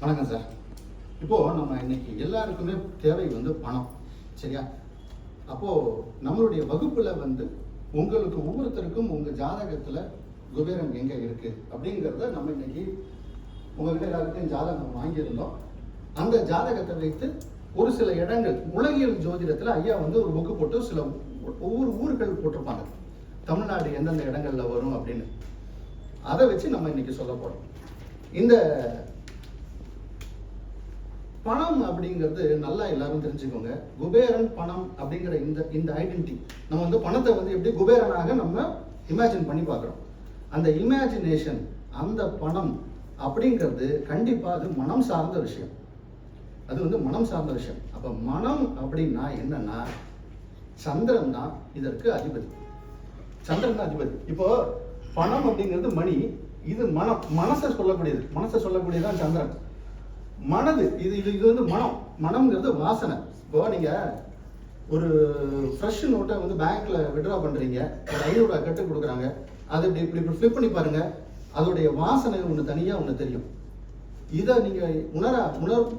வணக்கம் சார். இப்போது நம்ம இன்னைக்கு எல்லாருக்குமே தேவை வந்து பணம், சரியா? அப்போது நம்மளுடைய வகுப்பில் வந்து உங்களுக்கு ஒவ்வொருத்தருக்கும் உங்கள் ஜாதகத்தில் குபேரன் எங்கே இருக்குது அப்படிங்கிறத நம்ம இன்னைக்கு உங்கள்கிட்ட எல்லாருக்கும் ஜாதகம் வாங்கியிருந்தோம். அந்த ஜாதகத்தை வைத்து ஒரு சில இடங்கள் உலகியல் ஜோதிடத்தில் ஐயா வந்து ஒரு புக்கு போட்டு சில ஒவ்வொரு ஊர்கள் போட்டிருப்பாங்க, தமிழ்நாடு எந்தெந்த இடங்கள்ல வரும் அப்படின்னு. அதை வச்சு நம்ம இன்னைக்கு சொல்ல போகிறோம். இந்த பணம் அப்படிங்கிறது நல்லா எல்லாரும் தெரிஞ்சுக்கோங்க. குபேரன் பணம் அப்படிங்கிற இந்த ஐடென்டிட்டி நம்ம வந்து பணத்தை வந்து எப்படி குபேரனாக நம்ம இமேஜின் பண்ணி பார்க்குறோம். அந்த இமேஜினேஷன், அந்த பணம் அப்படிங்கிறது கண்டிப்பாக அது மனம் சார்ந்த விஷயம். அது வந்து மனம் சார்ந்த விஷயம். அப்போ மனம் அப்படின்னா என்னன்னா சந்திரன் தான் இதற்கு அதிபதி. சந்திரன் தான் அதிபதி. இப்போ பணம் அப்படிங்கிறது மணி, இது மனம், மனசை சொல்லக்கூடியதான் சந்திரன். மனது இது வந்து மனம்ங்கிறது வாசனை. இப்போ நீங்க ஒரு ஃப்ரெஷ் நோட்டை வந்து பேங்க்ல விட்ரா பண்றீங்க, ஒரு 500 ரூபாய் கட்டு கொடுக்குறாங்க, அது இப்படி ஃபிளிப் பண்ணி பாருங்க, அதோடைய வாசனை ஒன்று தனியா ஒன்று தெரியும். இதை நீங்க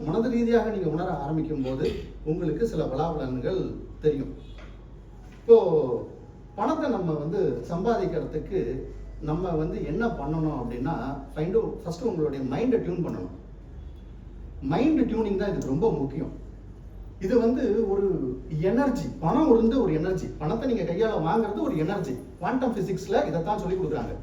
மனது ரீதியாக நீங்க உணர ஆரம்பிக்கும் போது உங்களுக்கு சில பலாபலன்கள் தெரியும். இப்போ பணத்தை நம்ம வந்து சம்பாதிக்கிறதுக்கு நம்ம வந்து என்ன பண்ணணும் அப்படின்னா ஃபர்ஸ்ட் உங்களுடைய மைண்டை டியூன் பண்ணணும். மைண்ட் டியூனிங் தான் இதுக்கு ரொம்ப முக்கியம். இது வந்து ஒரு எனர்ஜி. பணம் வந்து ஒரு எனர்ஜி. பணத்தை நீங்க கையால வாங்குறது ஒரு எனர்ஜி. குவாண்டம் பிசிக்ஸ்ல இதைத்தான் சொல்லி கொடுக்குறாங்க.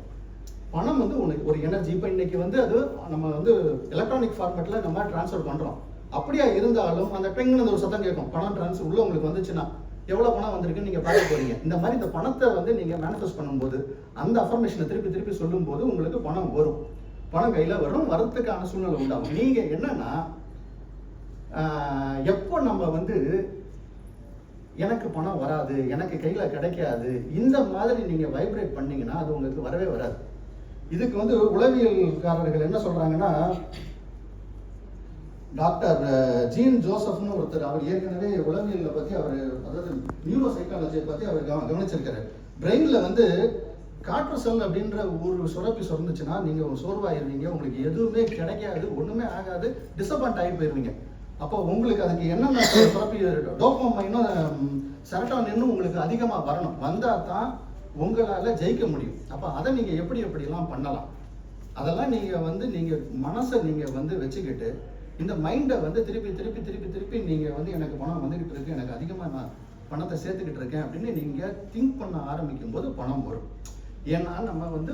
பணம் வந்து ஒரு எனர்ஜி. இப்போ இன்னைக்கு வந்து அது நம்ம வந்து எலக்ட்ரானிக் ஃபார்மேட்ல நம்ம டிரான்ஸ்ஃபர் பண்றோம். அப்படியா இருந்தாலும் அந்த ட்ரெங்னு ஒரு சத்தம் கேட்கும். பணம் டிரான்ஸ்ஃபர் உள்ள உங்களுக்கு வந்துச்சுன்னா எவ்வளவு பணம் வந்திருக்குன்னு நீங்க பார்க்க போறீங்க. இந்த மாதிரி இந்த பணத்தை வந்து நீங்க மேனிஃபெஸ்ட் பண்ணும்போது, அந்த அஃபர்மேஷனை திருப்பி சொல்லும் போது உங்களுக்கு பணம் வரும். பணம் கையில வரும், வரத்துக்கான சூழ்நிலை உண்டாகும். நீங்க என்னன்னா எப்போ நம்ம வந்து எனக்கு பணம் வராது, எனக்கு கையில கிடைக்காது, இந்த மாதிரி நீங்க வைப்ரேட் பண்ணீங்கன்னா அது உங்களுக்கு வரவே வராது. இதுக்கு வந்து உளவியல்காரர்கள் என்ன சொல்றாங்கன்னா, டாக்டர் ஜீன் ஜோசப்னு ஒருத்தர், அவர் ஏற்கனவே உளவியலை பத்தி அவர், அதாவது நியூரோ சைக்காலஜியை பத்தி அவர் கவனிச்சிருக்காரு. பிரெயின்ல வந்து கார்டிசோல் அப்படின்ற ஒரு சுரப்பி சுரந்துச்சுன்னா நீங்க சோர்வாயிருவீங்க, உங்களுக்கு எதுவுமே கிடைக்காது, ஒண்ணுமே ஆகாது, டிசப்பாயிண்ட் ஆகி போயிருவீங்க. அப்போ உங்களுக்கு அதுக்கு என்னென்ன சுரப்பி, டோபமைனும் செரட்டோனினும் உங்களுக்கு அதிகமா வரணும். வந்தா தான் உங்களால ஜெயிக்க முடியும். அப்போ அதை நீங்க எப்படிலாம் பண்ணலாம், அதெல்லாம் நீங்க மனசை நீங்க வந்து வச்சுக்கிட்டு இந்த மைண்டை வந்து திருப்பி நீங்க வந்து எனக்கு பணம் வந்துகிட்டு இருக்கு, எனக்கு அதிகமா நான் பணத்தை சேர்த்துக்கிட்டு இருக்கேன் அப்படின்னு நீங்க திங்க் பண்ண ஆரம்பிக்கும் போது பணம் வரும். ஏன்னா நம்ம வந்து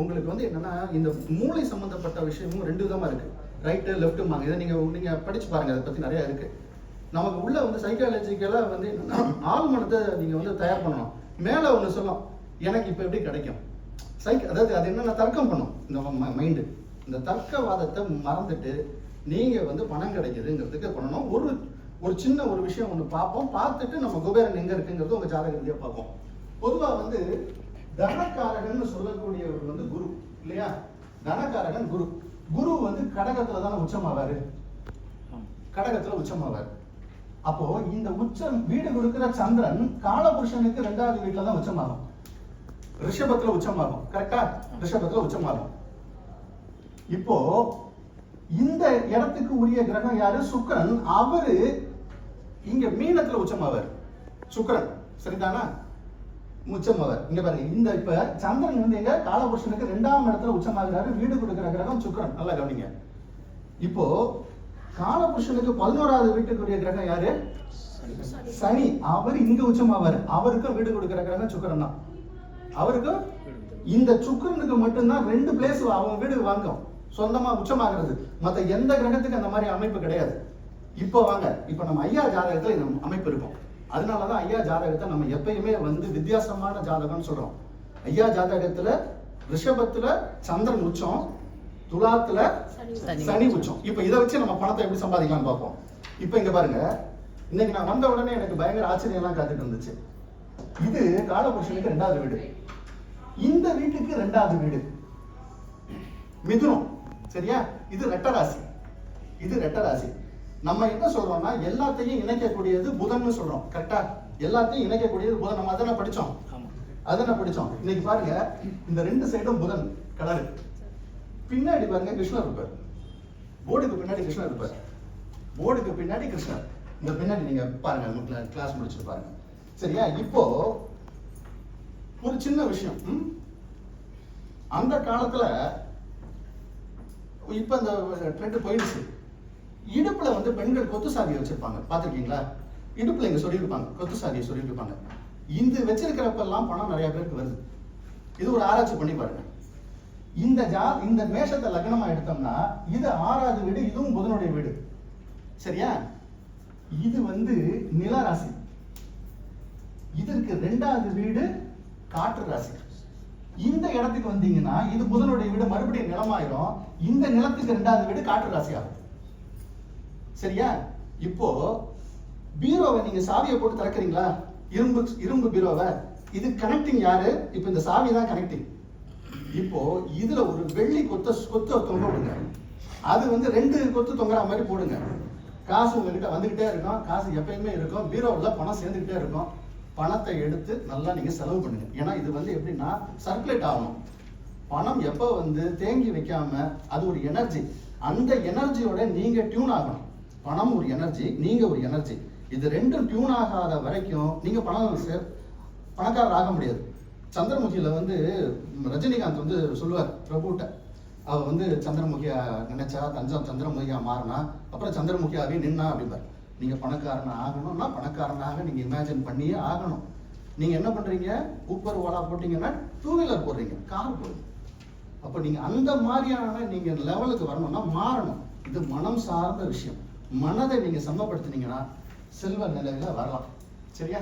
உங்களுக்கு வந்து என்னன்னா, இந்த மூளை சம்பந்தப்பட்ட விஷயமும் 2 விதமா இருக்கு, ரைட்டு லெஃப்ட்டுமாங்க. இதை நீங்க படிச்சு பாருங்க, அதை பத்தி நிறைய இருக்கு. நமக்கு உள்ள வந்து சைக்காலஜிக்கலா வந்து என்னன்னா, ஆள் மனத்தை நீங்க வந்து தயார் பண்ணணும். மேல ஒண்ணு சொல்லும், எனக்கு இப்ப எப்படி கிடைக்கும், அதாவது அது என்னன்னா தர்க்கம் பண்ணும் இந்த மைண்டு. இந்த தர்க்கவாதத்தை மறந்துட்டு நீங்க வந்து பணம் கிடைக்குதுங்கிறதுக்கு பண்ணணும். ஒரு சின்ன ஒரு விஷயம் ஒண்ணு பார்ப்போம். பார்த்துட்டு நம்ம குபேரன் எங்க இருக்குங்கிறது உங்க ஜாதக ரீதியா பார்ப்போம். பொதுவா வந்து தனக்காரகன் சொல்லக்கூடியவர் வந்து குரு இல்லையா? தனக்காரகன் குரு. குரு வந்து கடகத்துல தானே உச்சமாவாரு, கடகத்துல உச்சமாவார். அப்போ இந்த உச்சம் வீடு கொடுக்கிற சந்திரன் காலபுருஷனுக்கு 2வது வீட்டுல தான் உச்சமாகும், ரிஷபத்துல உச்சமாகும். கரெக்டா? ரிஷபத்துல உச்சமாகும். இப்போ இந்த இடத்துக்கு உரிய கிரகம் யாரு? சுக்கிரன். அவரு இங்க மீனத்துல உச்சமாவார். சுக்கிரன் சரிதானா? உச்சமாவார். இங்க பாருங்க, இந்த இப்ப சந்திரன் வந்து எங்க காலபுருஷனுக்கு 2ஆம் இடத்துல உச்சமாகிறாரு. வீடு கொடுக்கிற கிரகம் சுக்கிரன். நல்லா கவனிங்க. இப்போ காலபுருஷனுக்கு 11வது வீட்டுக்குரிய கிரகம் யாரு? சனி. அவர் இங்க உச்சமாவார். அவருக்கும் வீடு கொடுக்கிற கிரகம் சுக்கிரன் தான். அவருக்கு இந்த சுக்கிரனுக்கு மட்டும்தான் 2 பிளேஸ் அவங்க வீடு வாங்கும், சொந்தமா உச்சமாகிறது. மத்த எந்த கிரகத்துக்கு அந்த மாதிரி அமைப்பு கிடையாது. இப்போ வாங்க, இப்போ நம்ம ஐயா ஜாதகத்துல இந்த அமைப்பு இருக்கும். அதனாலதான் ஐயா ஜாதகத்தை நம்ம எப்பயுமே வந்து வித்தியாசமான ஜாதகம்னு சொல்றோம். ஐயா ஜாதகத்துல ரிஷபத்துல சந்திரன் உச்சம், துலாத்துல சனி உச்சம். இப்ப இதை வச்சு நம்ம பணத்தை எப்படி சம்பாதிக்கலாம் பார்ப்போம். இப்ப இங்க பாருங்க, இன்னைக்கு நான் வந்த உடனே எனக்கு பயங்கர ஆச்சரியம் எல்லாம் காத்துட்டு இருந்துச்சு. இது காலபுருஷனுக்கு 2வது வீடு, இந்த வீட்டுக்கு 2வது வீடு மிதுனம். சரியா? இது ரெட்டராசி. இது ரெட்டராசி. நம்ம என்ன சொல்றோம்னா, எல்லாத்தையும் இணைக்கக்கூடியது புதன் சொல்றோம். கரெக்டா? எல்லாத்தையும் இணைக்கக்கூடியது புதன். நம்ம அதெல்லாம் படிச்சோம். இன்னைக்கு பாருங்க, இந்த 2 சைடும் புதன் கலரு. பின்னாடி பாருங்க கிருஷ்ணர் இருப்பார். போர்டுக்கு பின்னாடி கிருஷ்ணர் இருப்பார். போர்டுக்கு பின்னாடி கிருஷ்ணர். இந்த பின்னாடி நீங்க பாருங்க, கிளாஸ் முடிச்சுட்டு பாருங்க. சரியா? இப்போ ஒரு சின்ன விஷயம். அந்த காலத்துல இப்ப இந்த ட்ரெண்ட் போயிடுச்சு. இடுப்புல வந்து பெண்கள் கொத்து சாவியை வச்சிருப்பாங்க, பாத்திருக்கீங்களா? இடுப்புல இங்க சொல்லியிருப்பாங்க, கொத்து சாவியை சொல்லியிருப்பாங்க. இந்த வச்சிருக்கிறப்பெல்லாம் பணம் நிறைய பேருக்கு வருது. இது ஒரு ஆராய்ச்சி பண்ணி பாருங்க. இந்த மேஷத்தை லக்னமா எடுத்தோம்னா இது 6வது வீடு, இதுவும் புதனுடைய வீடு. சரியா? இது வந்து நில ராசி. இதற்கு 2வது வீடு காற்று ராசி. இந்த இடத்துக்கு வந்தீங்கன்னா இது புதனுடைய வீடு, மறுபடியும் நிலமாயிரும். இந்த நிலத்துக்கு 2வது வீடு காற்று ராசி ஆகும். சரியா? இப்போ பீரோவை நீங்க சாவியை போட்டு திறக்கிறீங்களா? இரும்பு பீரோவை. இது கனெக்டிங் யாரு? இப்போ இந்த சாவி தான் கனெக்டிங். இப்போ இதுல ஒரு வெள்ளி கொத்து தொங்க விடுங்க. அது வந்து 2 கொத்து தொங்குற மாதிரி போடுங்க. காசு உங்ககிட்ட வந்துகிட்டே இருக்கும். காசு எப்பயுமே இருக்கும். பீரோவில் பணம் சேர்ந்துகிட்டே இருக்கும். பணத்தை எடுத்து நல்லா நீங்க செலவு பண்ணுங்க. ஏன்னா இது வந்து எப்படின்னா சர்க்குலேட் ஆகணும். பணம் எப்போ வந்து தேங்கி வைக்காம, அது ஒரு எனர்ஜி. அந்த எனர்ஜியோட நீங்க டியூன் ஆகணும். பணம் ஒரு எனர்ஜி, நீங்க ஒரு எனர்ஜி. இது ரெண்டும் டியூன் ஆகாத வரைக்கும் நீங்க பணக்காரர் ஆக முடியாது. சந்திரமுகியில வந்து ரஜினிகாந்த் வந்து சொல்லுவார் பிரபுட்ட, அவ வந்து சந்திரமுகியா நினைச்சா சந்திரமுகியா மாறினா, அப்புறம் சந்திரமுகியாவே நின்னா அப்படிம்பார். நீங்க பணக்காரன் ஆகணும்னா பணக்காரனாக நீங்க இமேஜின் பண்ணியே ஆகணும். நீங்க என்ன பண்றீங்க? ஊப்பர் ஓலா போட்டீங்கன்னா 2 வீலர் போடுறீங்க, கார் போடுறீங்க. அப்ப நீங்க அந்த மாதிரியான நீங்க லெவலுக்கு வரணும்னா மாறணும். இது மனம் சார்ந்த விஷயம். மனதை நீங்க சமப்படுத்தினீங்கன்னா செல்வ நிலையில வரலாம். சரியா?